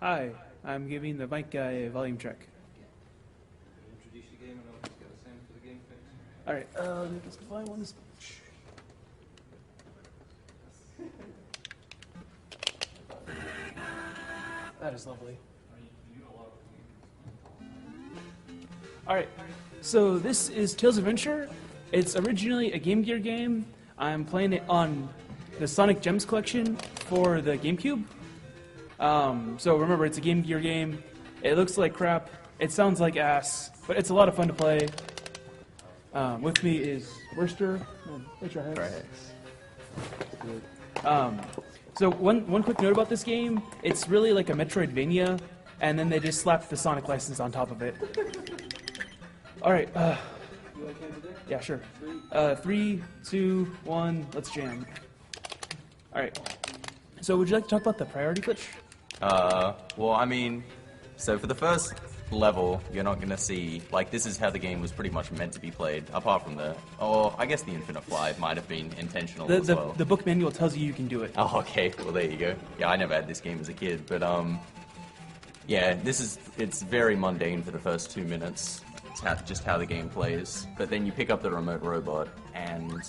Hi, I'm giving the mic guy a volume check. Introduce the game and I'll just get the same for the game fix. All right, let's find one. That is lovely. All right, so this is Tales of Adventure. It's originally a Game Gear game. I'm playing it on the Sonic Gems collection for the GameCube. So remember, it's a Game Gear game. It looks like crap. It sounds like ass, but it's a lot of fun to play. With me is Worster. So one quick note about this game: it's really like a Metroidvania, and then they just slapped the Sonic license on top of it. All right. Yeah, sure. 3, 2, 1. Let's jam. All right. So would you like to talk about the priority glitch? Well, I mean, so for the first level, you're not going to see, like, this is how the game was pretty much meant to be played, apart from I guess the Infinite Fly might have been intentional as well. The book manual tells you can do it. Oh, okay, well, there you go. Yeah, I never had this game as a kid, but, yeah, it's very mundane for the first 2 minutes. It's just how the game plays. But then you pick up the remote robot, and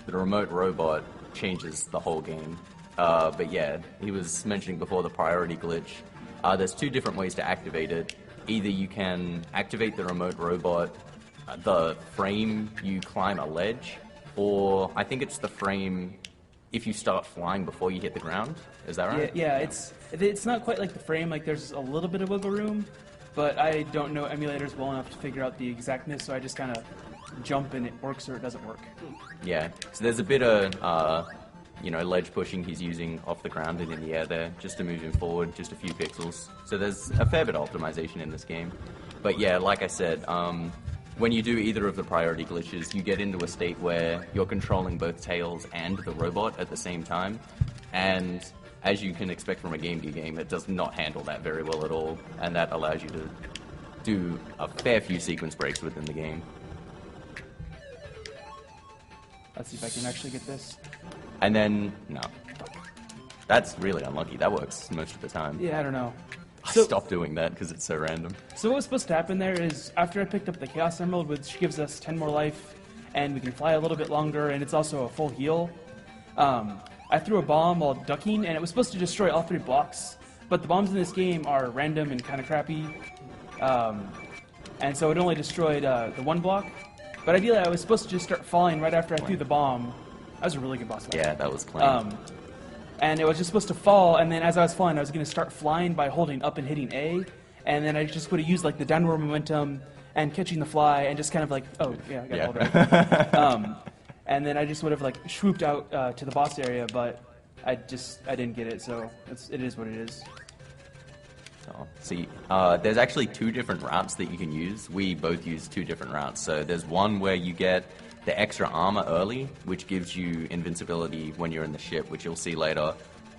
the remote robot changes the whole game. But yeah, he was mentioning before the priority glitch. There's 2 different ways to activate it. Either you can activate the remote robot, the frame you climb a ledge, or I think it's the frame if you start flying before you hit the ground. Is that right? Yeah. It's not quite like the frame. Like there's a little bit of wiggle room, but I don't know emulators well enough to figure out the exactness, so I just kind of jump and it works or it doesn't work. Yeah, so there's a bit of ledge pushing he's using off the ground and in the air there, just to move him forward just a few pixels. So there's a fair bit of optimization in this game. But yeah, like I said, when you do either of the priority glitches, you get into a state where you're controlling both Tails and the robot at the same time. And as you can expect from a Game Gear game, it does not handle that very well at all. And that allows you to do a fair few sequence breaks within the game. Let's see if I can actually get this. And then, no. That's really unlucky. That works most of the time. Yeah, I don't know. I stopped doing that because it's so random. So what was supposed to happen there is, after I picked up the Chaos Emerald, which gives us 10 more life, and we can fly a little bit longer, and it's also a full heal, I threw a bomb while ducking, and it was supposed to destroy all 3 blocks, but the bombs in this game are random and kind of crappy, and so it only destroyed the 1 block. But ideally, I was supposed to just start falling right after I threw the bomb. That was a really good boss fight. Yeah, that was clean. And it was just supposed to fall, and then as I was falling, I was going to start flying by holding up and hitting A, and then I just would have used like the downward momentum and catching the fly and just kind of like, oh, yeah, I got it all right. And then I just would have like swooped out to the boss area, but I didn't get it, so it is what it is. Oh, see, there's actually 2 different routes that you can use. We both use 2 different routes. So there's one where you get the extra armor early, which gives you invincibility when you're in the ship, which you'll see later.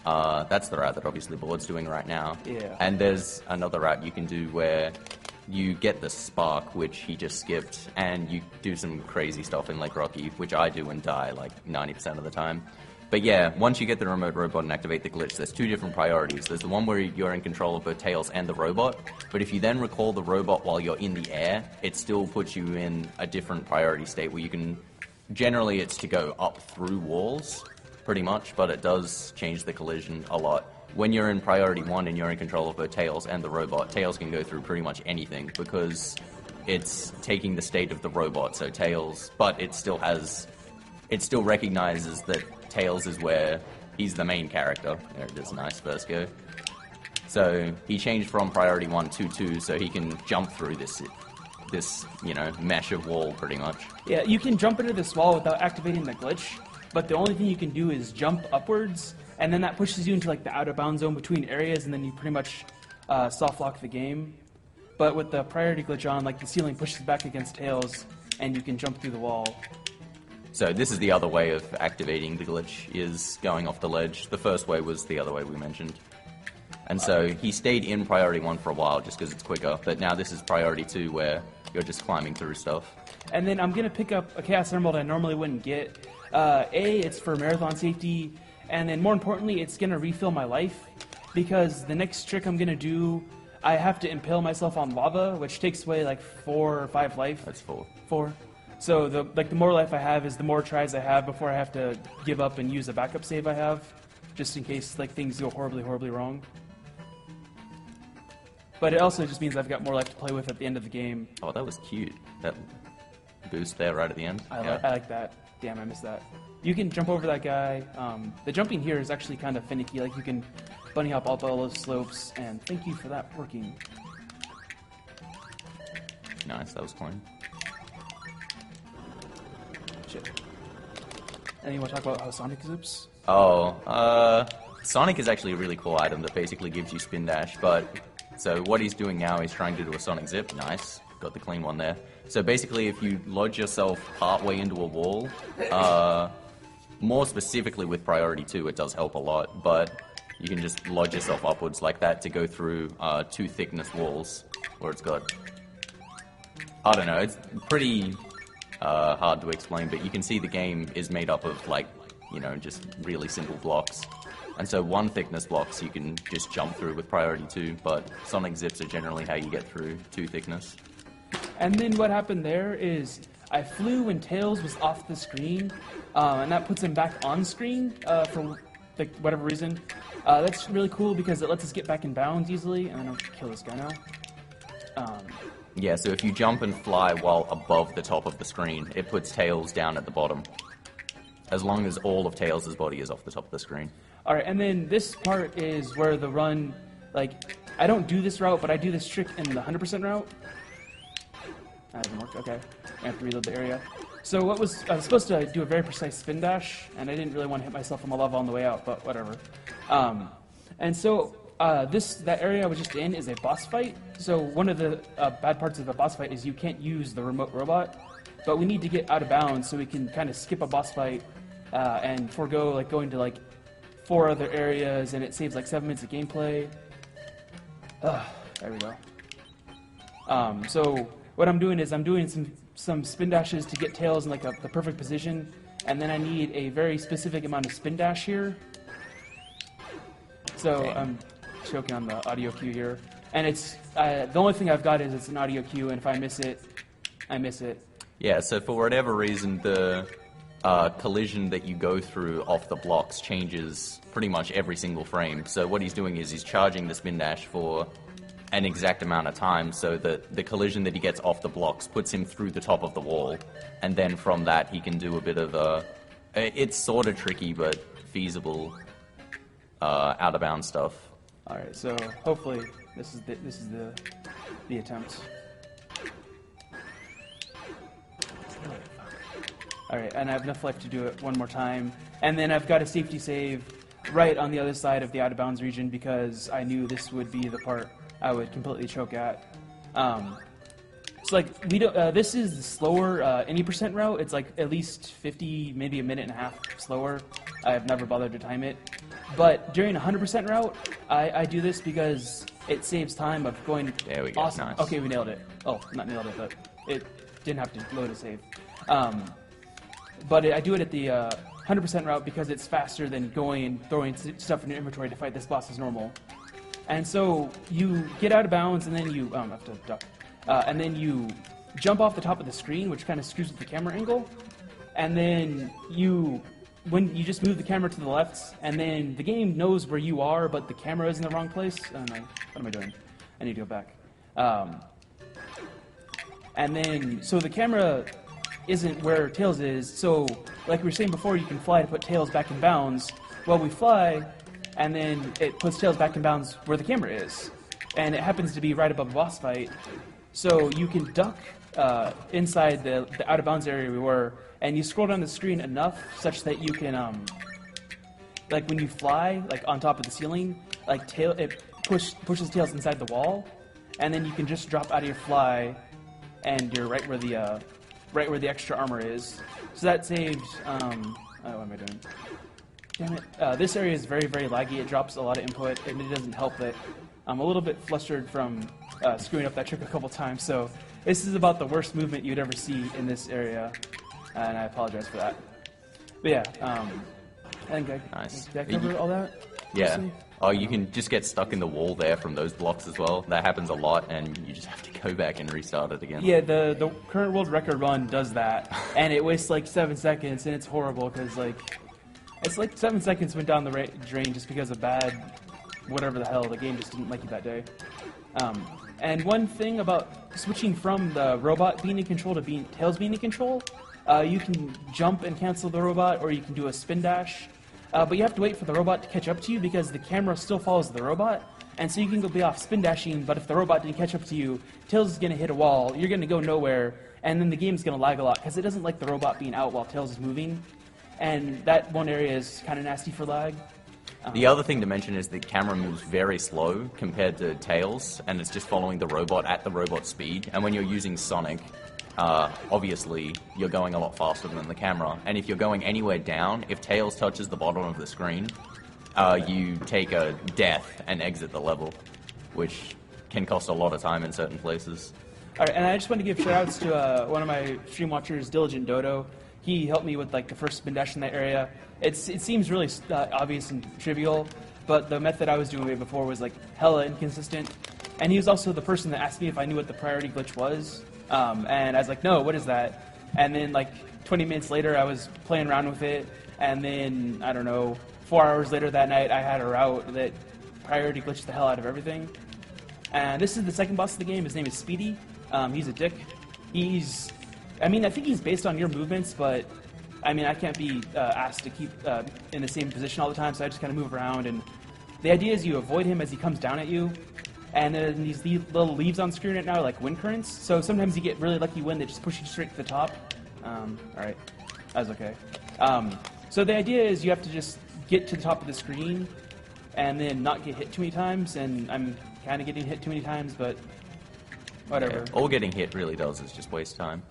That's the route that obviously Board's doing right now. Yeah. And there's another route you can do where you get the spark, which he just skipped, and you do some crazy stuff in Lake Rocky, which I do and die like 90% of the time. But yeah, once you get the remote robot and activate the glitch, there's 2 different priorities. There's the one where you're in control of both Tails and the robot, but if you then recall the robot while you're in the air, it still puts you in a different priority state where you can... Generally, it's to go up through walls, pretty much, but it does change the collision a lot. When you're in priority 1 and you're in control of both Tails and the robot, Tails can go through pretty much anything because it's taking the state of the robot, so Tails... But it still recognizes that Tails is where he's the main character. There it is, nice first go. So he changed from priority 1 to 2, so he can jump through this mesh of wall pretty much. Yeah, you can jump into this wall without activating the glitch, but the only thing you can do is jump upwards, and then that pushes you into like the out of bounds zone between areas, and then you pretty much soft lock the game. But with the priority glitch on, like the ceiling pushes back against Tails, and you can jump through the wall. So this is the other way of activating the glitch, is going off the ledge. The first way was the other way we mentioned. And so he stayed in priority 1 for a while just because it's quicker, but now this is priority 2 where you're just climbing through stuff. And then I'm going to pick up a Chaos Emerald I normally wouldn't get. It's for marathon safety, and then more importantly, it's going to refill my life. because the next trick I'm gonna do, I have to impale myself on lava, which takes away like 4 or 5 life. That's 4. 4. So the more life I have is the more tries I have before I have to give up and use a backup save I have, just in case like things go horribly wrong. But it also just means I've got more life to play with at the end of the game. Oh, that was cute. That boost there right at the end. I like that. Damn, I missed that. You can jump over that guy. The jumping here is actually kind of finicky. Like you can bunny hop up all those slopes, and thank you for that working. Nice, that was clean. Shit. And you want to talk about how Sonic zips? Oh, Sonic is actually a really cool item that basically gives you spin dash, but so what he's doing now, he's trying to do a Sonic zip. Nice, got the clean one there. So basically, if you lodge yourself partway into a wall, more specifically with priority 2, it does help a lot, but you can just lodge yourself upwards like that to go through 2 thickness walls, where it's got, I don't know, it's pretty hard to explain, but you can see the game is made up of like, you know, just really simple blocks. And so 1 thickness blocks you can just jump through with priority 2, but Sonic zips are generally how you get through 2 thickness. And then what happened there is I flew when Tails was off the screen, and that puts him back on screen for like whatever reason. That's really cool because it lets us get back in bounds easily, and then I'll kill this guy now. Yeah, so if you jump and fly while above the top of the screen, it puts Tails down at the bottom, as long as all of Tails' body is off the top of the screen. Alright, and then this part is where the run, like, I don't do this route, but I do this trick in the 100% route. That doesn't work, okay. I have to reload the area. So I was supposed to do a very precise spin dash, and I didn't really want to hit myself on the lava on the way out, but whatever. And so that area I was just in is a boss fight. So one of the bad parts of a boss fight is you can't use the remote robot, but we need to get out of bounds so we can kind of skip a boss fight and forego like going to like 4 other areas, and it saves like 7 minutes of gameplay. There we go. So what I'm doing is I'm doing some spin dashes to get Tails in like the perfect position, and then I need a very specific amount of spin dash here. So I'm choking on the audio cue here, and it's the only thing I've got is it's an audio cue, and if I miss it, I miss it. Yeah, so for whatever reason, the collision that you go through off the blocks changes pretty much every single frame. So what he's doing is he's charging the spin dash for an exact amount of time, so that the collision that he gets off the blocks puts him through the top of the wall, and then from that he can do a bit of it's sort of tricky but feasible out of bounds stuff. All right, so hopefully this is the attempt. All right, and I have enough life to do it one more time, and then I've got a safety save right on the other side of the out of bounds region because I knew this would be the part I would completely choke at. So like we don't. This is the slower any percent route. It's like at least 50, maybe a minute and a half slower. I've never bothered to time it. But during a 100% route, I do this because it saves time of going. There we go. Awesome. Nice. Okay, we nailed it. Oh, not nailed it, but it didn't have to load a save. But I do it at the 100% route because it's faster than going and throwing stuff in your inventory to fight this boss as normal. And so you get out of bounds, and then you have to duck, and then you jump off the top of the screen, which kind of screws with the camera angle. And then when you just move the camera to the left, and then the game knows where you are, but the camera is in the wrong place. Oh no, what am I doing? I need to go back. And then so the camera isn't where Tails is. So like we were saying before, you can fly to put Tails back in bounds. Well, we fly, and then it puts Tails back in bounds where the camera is. And it happens to be right above a boss fight. So you can duck inside the out of bounds area we were, and you scroll down the screen enough such that you can, like when you fly, like on top of the ceiling, like it pushes Tails inside the wall, and then you can just drop out of your fly, and you're right where the extra armor is. So that saves. What am I doing? Damn it! This area is very, very laggy. It drops a lot of input, and it doesn't help that I'm a little bit flustered from screwing up that trick a couple times. So this is about the worst movement you'd ever see in this area, and I apologize for that. But yeah, I think Nice. did I cover all that? Yeah. mostly. Oh, you can just get stuck in the wall there from those blocks as well. That happens a lot, and you just have to go back and restart it again. Yeah, the current world record run does that, and it wastes like 7 seconds, and it's horrible because like it's like 7 seconds went down the drain just because of bad whatever the hell the game just didn't like you that day. And one thing about switching from the robot being in control to Tails being in control, you can jump and cancel the robot, or you can do a spin dash. But you have to wait for the robot to catch up to you because the camera still follows the robot. And so you can be off spin dashing, but if the robot didn't catch up to you, Tails is going to hit a wall, you're going to go nowhere, and then the game's going to lag a lot because it doesn't like the robot being out while Tails is moving. And that one area is kind of nasty for lag. The other thing to mention is the camera moves very slow compared to Tails, and it's just following the robot at the robot speed. And when you're using Sonic, obviously you're going a lot faster than the camera. And if you're going anywhere down, if Tails touches the bottom of the screen, you take a death and exit the level, which can cost a lot of time in certain places. All right, and I just want to give shout-outs to one of my stream watchers, Diligent Dodo. He helped me with like the first spin dash in that area. It seems really obvious and trivial, but the method I was doing way before was like hella inconsistent. And he was also the person that asked me if I knew what the priority glitch was. And I was like, no, what is that? And then like 20 minutes later, I was playing around with it. And then, I don't know, 4 hours later that night, I had a route that priority glitched the hell out of everything. And this is the second boss of the game. His name is Speedy. He's a dick. I think he's based on your movements, but I mean, I can't be asked to keep in the same position all the time, so I just kind of move around. And the idea is you avoid him as he comes down at you. And then these little leaves on screen right now are like wind currents, so sometimes you get really lucky wind that just pushes you straight to the top. Alright, that was okay. So the idea is you have to just get to the top of the screen and then not get hit too many times, and I'm kind of getting hit too many times, but whatever. Yeah, all getting hit really does is just waste time.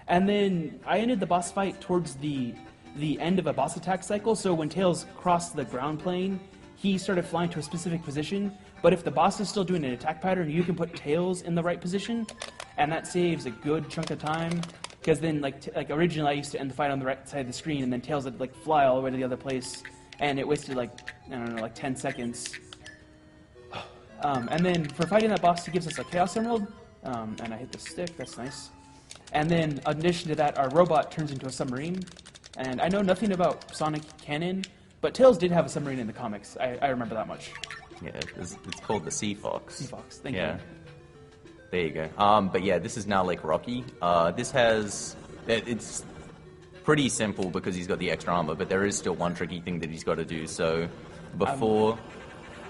And then I ended the boss fight towards the end of a boss attack cycle, so when Tails crossed the ground plane, he started flying to a specific position, but if the boss is still doing an attack pattern, you can put Tails in the right position, and that saves a good chunk of time, because then, like originally I used to end the fight on the right side of the screen, and then Tails would, like, fly all the way to the other place, and it wasted, like, I don't know, like 10 seconds. And then for fighting that boss, he gives us a Chaos Emerald, and I hit the stick, that's nice. And then, in addition to that, our robot turns into a submarine. And I know nothing about Sonic canon, but Tails did have a submarine in the comics. I remember that much. Yeah, it's called the Sea Fox. Sea Fox, thank yeah. you. There you go. But yeah, this is now Lake Rocky. It's pretty simple because he's got the extra armor, but there is still one tricky thing that he's got to do. So before...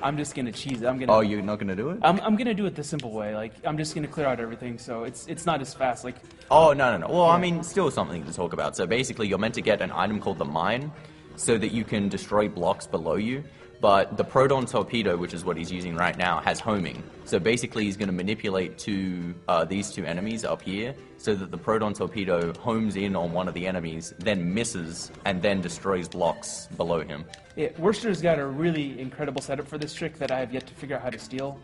I'm just gonna cheese it. Oh, you're not gonna do it? I'm gonna do it the simple way. Like, I'm just gonna clear out everything, so it's not as fast. Like, oh, no. Well, yeah. I mean, still something to talk about. So basically, you're meant to get an item called the Mine, so that you can destroy blocks below you. But the Proton Torpedo, which is what he's using right now, has homing. So basically, he's going to manipulate these two enemies up here, so that the Proton Torpedo homes in on one of the enemies, then misses, and then destroys blocks below him. Yeah, Worcester's got a really incredible setup for this trick that I have yet to figure out how to steal.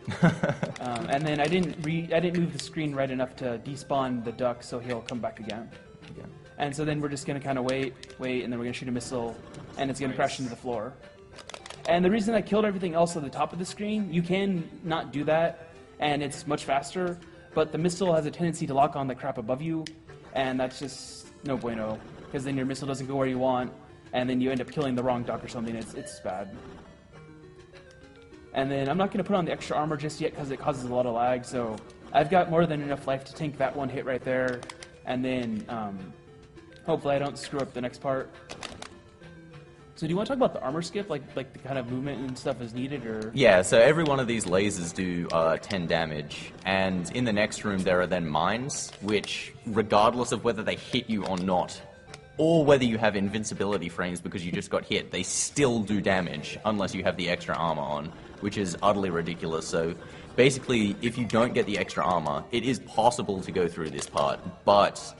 And then I didn't move the screen right enough to despawn the duck, so he'll come back again. Yeah. And so then we're just going to kind of wait, and then we're going to shoot a missile, and it's going to crash into the floor. And the reason I killed everything else at the top of the screen, you can not do that, and it's much faster, but the missile has a tendency to lock on the crap above you, and that's just no bueno, because then your missile doesn't go where you want, and then you end up killing the wrong duck or something. It's bad. And then I'm not going to put on the extra armor just yet because it causes a lot of lag, so I've got more than enough life to tank that one hit right there, and then hopefully I don't screw up the next part. So do you want to talk about the armor skip, like the kind of movement and stuff is needed, or? Yeah, so every one of these lasers do 10 damage, and in the next room there are then mines, which, regardless of whether they hit you or not, or whether you have invincibility frames because you just got hit, they still do damage, unless you have the extra armor on, which is utterly ridiculous. So basically, if you don't get the extra armor, it is possible to go through this part, but...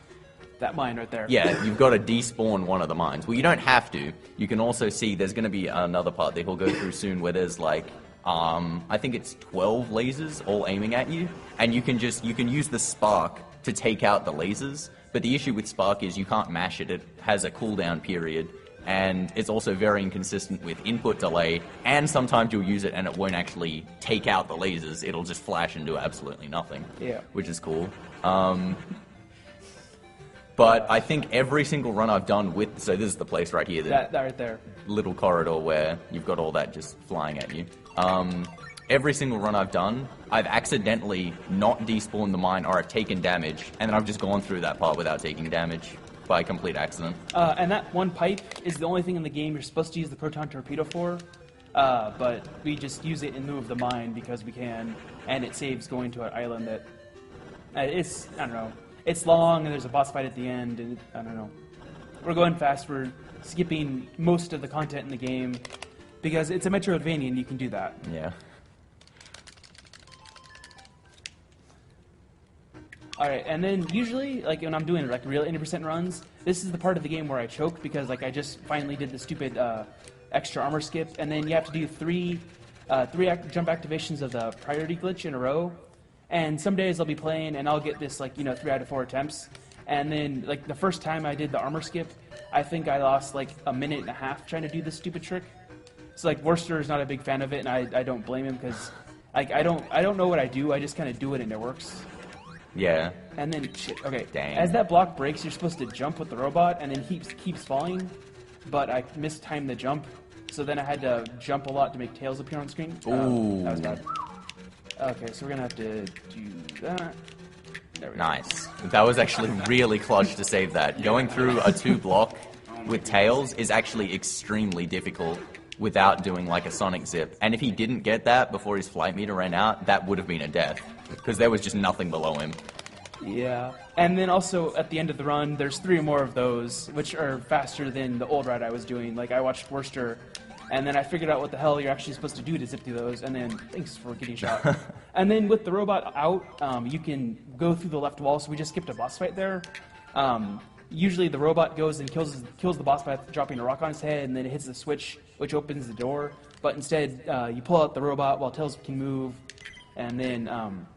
That mine right there. Yeah, you've got to despawn one of the mines. Well, you don't have to. You can also see there's going to be another part that we'll go through soon where there's like, I think it's 12 lasers all aiming at you. And you can use the spark to take out the lasers. But the issue with spark is you can't mash it. It has a cooldown period. and it's also very inconsistent with input delay, and sometimes you'll use it and it won't actually take out the lasers, it'll just flash and do absolutely nothing, which is cool. But I think every single run I've done with, so this is the place right here, that right there, little corridor where you've got all that just flying at you. Every single run I've done, I've accidentally not despawned the mine or I've taken damage, and then I've just gone through that part without taking damage by complete accident. And that one pipe is the only thing in the game you're supposed to use the proton torpedo for, but we just use it in lieu of the mine because we can, and it saves going to an island that, it's, I don't know, it's long and there's a boss fight at the end, and I don't know. We're going fast, we're skipping most of the content in the game because it's a Metroidvania and you can do that. Yeah. Alright, and then usually, like when I'm doing like real 80% runs, this is the part of the game where I choke because like I just finally did the stupid extra armor skip, and then you have to do three jump activations of the priority glitch in a row. And some days I'll be playing and I'll get this like 3 out of 4 attempts, and then like the first time I did the armor skip, I think I lost like a minute and a half trying to do this stupid trick. So like Worcester is not a big fan of it, and I don't blame him because like I don't know what I do, I just kind of do it and it works. Yeah. And then, shit, okay. Dang. As that block breaks, you're supposed to jump with the robot, and then he keeps falling, but I mistimed the jump, so then I had to jump a lot to make tails appear on screen. Ooh. That was bad. Okay, so we're gonna have to do that. There we go. Nice. That was actually really clutch to save that. Going through a 2-block with tails is actually extremely difficult without doing like a sonic zip. And if he didn't get that before his flight meter ran out, that would have been a death, because there was just nothing below him. Yeah. And then also at the end of the run, there's 3 more of those, which are faster than the old ride I was doing. Like I watched Worcester, and then I figured out what the hell you're actually supposed to do to zip through those, and then thanks for getting shot. And then with the robot out, you can go through the left wall, so we just skipped a boss fight there. Usually the robot goes and kills the boss by dropping a rock on his head, and then it hits the switch, which opens the door. But instead, you pull out the robot while Tails can move, and then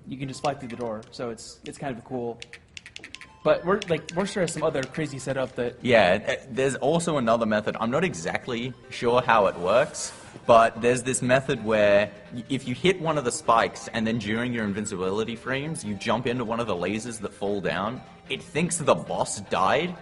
you can just fly through the door. So it's kind of cool. But Worcester has some other crazy setup that... Yeah, there's also another method. I'm not exactly sure how it works, but there's this method where if you hit one of the spikes and then during your invincibility frames, you jump into one of the lasers that fall down, it thinks the boss died,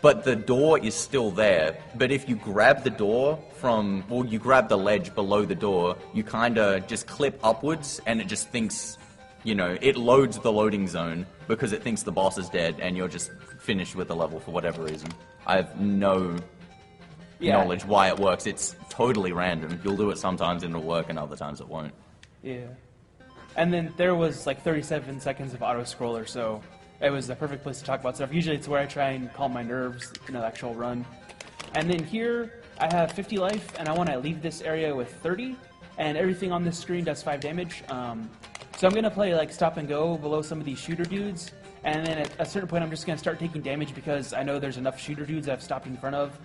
but the door is still there. But if you grab the door you grab the ledge below the door, you kind of just clip upwards and it just thinks... it loads the loading zone because it thinks the boss is dead and you're just finished with the level for whatever reason. I have no knowledge why it works. It's totally random. You'll do it sometimes and it'll work and other times it won't. Yeah. And then there was like 37 seconds of auto-scroller, so it was the perfect place to talk about stuff. Usually it's where I try and calm my nerves in an actual run. And then here I have 50 life and I want to leave this area with 30, and everything on this screen does 5 damage. So I'm going to play like stop and go below some of these shooter dudes, and then at a certain point I'm just going to start taking damage because I know there's enough shooter dudes I've stopped in front of,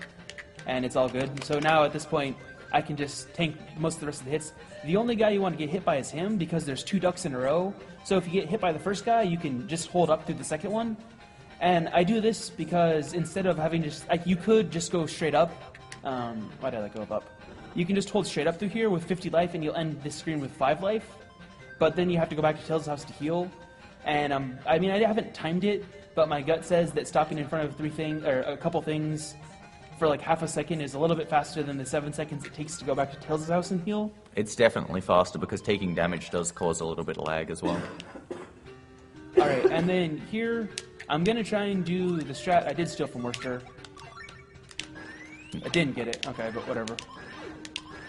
and it's all good. So now at this point I can just tank most of the rest of the hits. The only guy you want to get hit by is him because there's 2 ducks in a row. So if you get hit by the first guy, you can just hold up through the second one. And I do this because instead of having just, like, you could just go straight up. Why did I go up? You can just hold straight up through here with 50 life and you'll end this screen with 5 life. But then you have to go back to Tails' house to heal. And I mean, I haven't timed it, but my gut says that stopping in front of a couple things for like half a second is a little bit faster than the 7 seconds it takes to go back to Tails' house and heal. It's definitely faster because taking damage does cause a little bit of lag as well. Alright, and then here, I'm going to try and do the strat I did steal from Worcester. I didn't get it, okay, but whatever.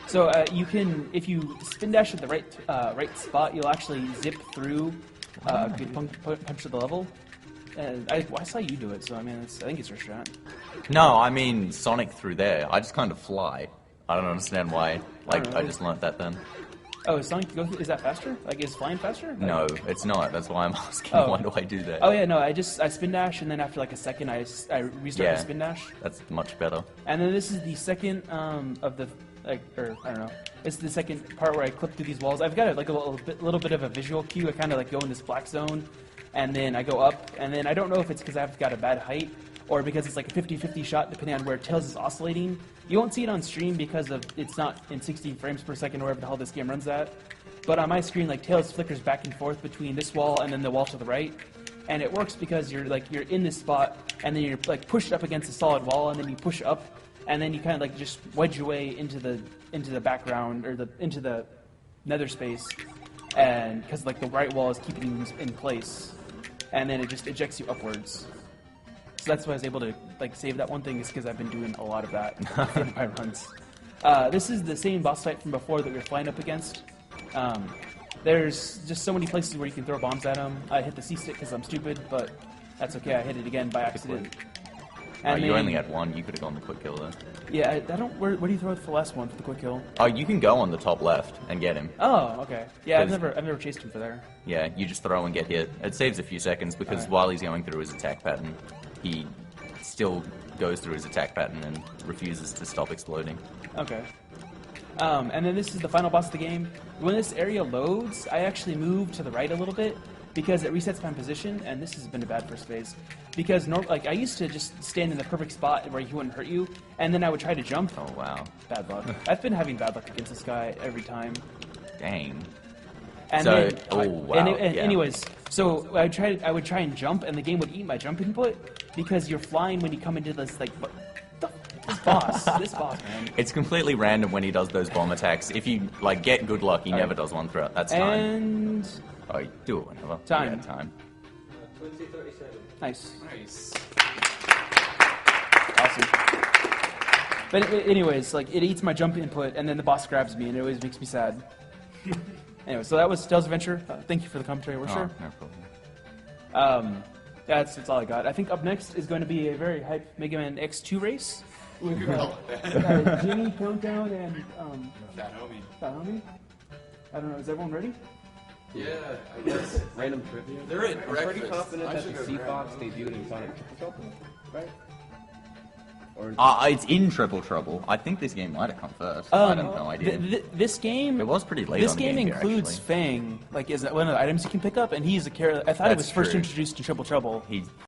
So you can, if you spin dash at the right spot, you'll actually zip through a good punch of the level. And I saw you do it, so I mean, I think it's your strat. No, I mean Sonic through there. I just kind of fly. I don't understand why. Like, I just learnt that then. Oh, is Sonic is that faster? Like, is flying faster? Like, no, it's not. That's why I'm asking. Oh. Why do I do that? Oh yeah, no, I spin dash, and then after like a second, I restart the spin dash. That's much better. And then this is the second of the. I don't know. It's the second part where I clip through these walls. I've got like a little bit of a visual cue. I kind of like go in this black zone, and then I go up, and then I don't know if it's because I've got a bad height or because it's like a 50-50 shot depending on where Tails is oscillating. You won't see it on stream because of it's not in 60 frames per second or whatever the hell this game runs at. But on my screen, like Tails flickers back and forth between this wall and then the wall to the right, and it works because you're in this spot and then you're like pushed up against a solid wall and then you push up and then you kind of like just wedge your way into the background or into the nether space, and because like the right wall is keeping you in place, and then it just ejects you upwards. So that's why I was able to like save that one thing, is because I've been doing a lot of that in my runs. This is the same boss fight from before that we were flying up against. There's just so many places where you can throw bombs at him. I hit the C stick because I'm stupid, but that's okay. I hit it again by accident. And you only had one. You could have gone the quick kill there. Yeah, I don't. Where do you throw it for the last one for the quick kill? Oh, you can go on the top left and get him. Oh, okay. Yeah, I've never chased him for there. Yeah, you just throw and get hit. It saves a few seconds because while he's going through his attack pattern, he still goes through his attack pattern and refuses to stop exploding. Okay. And then this is the final boss of the game. When this area loads, I actually move to the right a little bit because it resets my position, and this has been a bad first phase. Because I used to just stand in the perfect spot where he wouldn't hurt you, and then I would try to jump. Oh wow. Bad luck. I've been having bad luck against this guy every time. Dang. And so, then, oh wow. Anyways, so I would try and jump, and the game would eat my jump input because you're flying when you come into this this boss, man. It's completely random when he does those bomb attacks. If you get good luck, he never does one throughout. That's time. And Oh, you do it whenever. Time. Yeah, time. 2037. nice. Nice. Awesome. But anyways, it eats my jump input, and then the boss grabs me, and it always makes me sad. Anyway, so that was Tales of Adventure. Thank you for the commentary, we're sure. No problem. Yeah, that's all I got. I think up next is going to be a very hype Mega Man X2 race with Jimmy, Countdown, and Fat homie. Fat Homie. I don't know, is everyone ready? Yeah, I guess. Random trivia. They're at I'm pretty breakfast. confident I that should the go Sea grab Fox one. debuted in Sonic Triple Trouble, right? Or It's in Triple Trouble. I think this game might have come first. I have no idea. This game. It was pretty late This on the game Game Gear, includes actually. Fang, is one of the items you can pick up, and he's a character. I thought it That's was first true. introduced in Triple Trouble. He